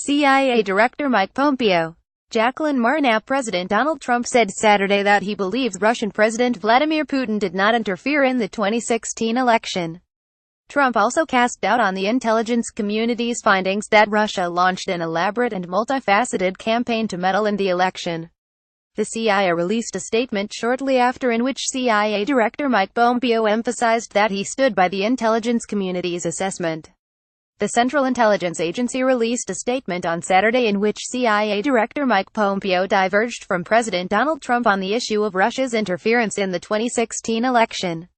CIA Director Mike Pompeo. Jacqueline Marnap. President Donald Trump said Saturday that he believes Russian President Vladimir Putin did not interfere in the 2016 election. Trump also cast doubt on the intelligence community's findings that Russia launched an elaborate and multifaceted campaign to meddle in the election. The CIA released a statement shortly after in which CIA Director Mike Pompeo emphasized that he stood by the intelligence community's assessment. The Central Intelligence Agency released a statement on Saturday in which CIA Director Mike Pompeo diverged from President Donald Trump on the issue of Russia's interference in the 2016 election.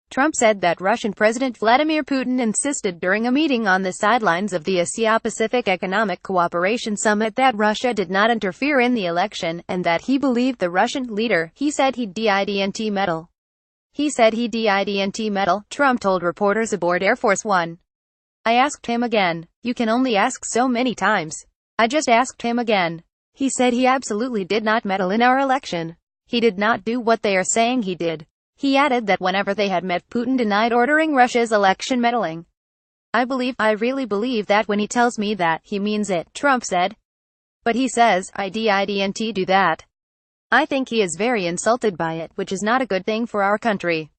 Trump said that Russian President Vladimir Putin insisted during a meeting on the sidelines of the Asia-Pacific Economic Cooperation Summit that Russia did not interfere in the election, and that he believed the Russian leader, he said he didn't meddle. Trump told reporters aboard Air Force One. I asked him again. You can only ask so many times. I just asked him again. He said he absolutely did not meddle in our election. He did not do what they are saying he did. He added that whenever they had met, Putin denied ordering Russia's election meddling. I really believe that when he tells me that, he means it, Trump said. But he says, I didn't do that. I think he is very insulted by it, which is not a good thing for our country.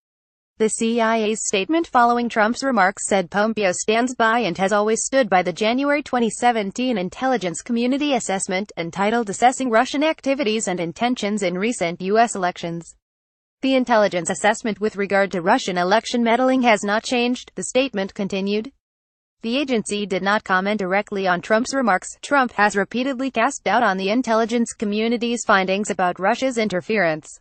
The CIA's statement following Trump's remarks said Pompeo stands by and has always stood by the January 2017 intelligence community assessment, entitled Assessing Russian Activities and Intentions in Recent U.S. Elections. The intelligence assessment with regard to Russian election meddling has not changed, the statement continued. The agency did not comment directly on Trump's remarks. Trump has repeatedly cast doubt on the intelligence community's findings about Russia's interference.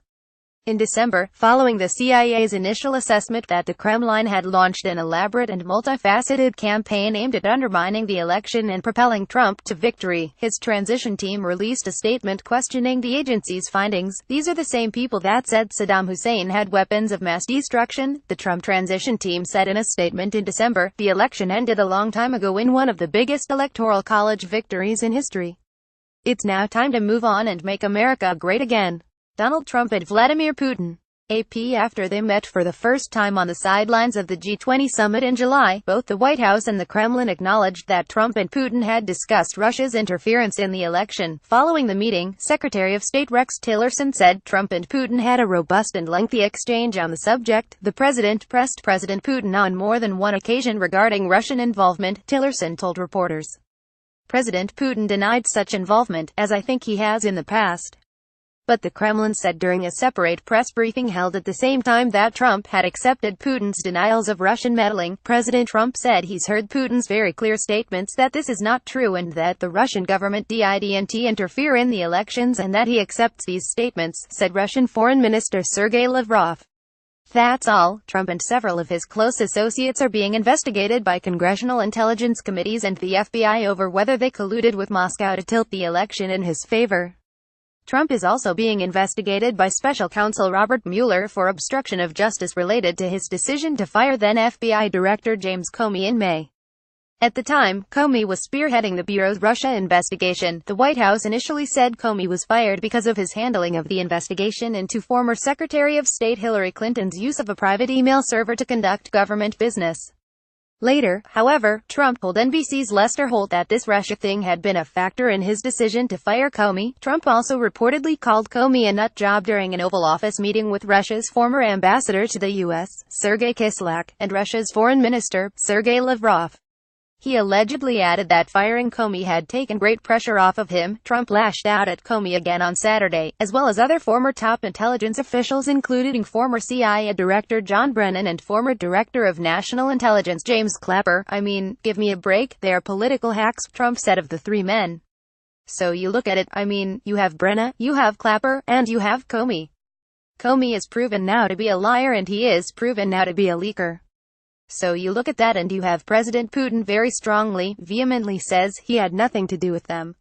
In December, following the CIA's initial assessment that the Kremlin had launched an elaborate and multifaceted campaign aimed at undermining the election and propelling Trump to victory, his transition team released a statement questioning the agency's findings. These are the same people that said Saddam Hussein had weapons of mass destruction, the Trump transition team said in a statement in December. The election ended a long time ago in one of the biggest electoral college victories in history. It's now time to move on and make America great again. Donald Trump and Vladimir Putin. AP. After they met for the first time on the sidelines of the G20 summit in July, both the White House and the Kremlin acknowledged that Trump and Putin had discussed Russia's interference in the election. Following the meeting, Secretary of State Rex Tillerson said Trump and Putin had a robust and lengthy exchange on the subject. The president pressed President Putin on more than one occasion regarding Russian involvement, Tillerson told reporters. President Putin denied such involvement, as I think he has in the past. But the Kremlin said during a separate press briefing held at the same time that Trump had accepted Putin's denials of Russian meddling. President Trump said he's heard Putin's very clear statements that this is not true and that the Russian government didn't interfere in the elections, and that he accepts these statements, said Russian Foreign Minister Sergei Lavrov. That's all. Trump and several of his close associates are being investigated by congressional intelligence committees and the FBI over whether they colluded with Moscow to tilt the election in his favor. Trump is also being investigated by special counsel Robert Mueller for obstruction of justice related to his decision to fire then FBI Director James Comey in May. At the time, Comey was spearheading the Bureau's Russia investigation. The White House initially said Comey was fired because of his handling of the investigation into former Secretary of State Hillary Clinton's use of a private email server to conduct government business. Later, however, Trump told NBC's Lester Holt that this Russia thing had been a factor in his decision to fire Comey. Trump also reportedly called Comey a nut job during an Oval Office meeting with Russia's former ambassador to the U.S., Sergei Kislyak, and Russia's foreign minister, Sergei Lavrov. He allegedly added that firing Comey had taken great pressure off of him. Trump lashed out at Comey again on Saturday, as well as other former top intelligence officials including former CIA Director John Brennan and former Director of National Intelligence James Clapper. I mean, give me a break, they are political hacks, Trump said of the three men. So you look at it, I mean, you have Brennan, you have Clapper, and you have Comey. Comey is proven now to be a liar and he is proven now to be a leaker. So you look at that and you have President Putin very strongly, vehemently says he had nothing to do with them.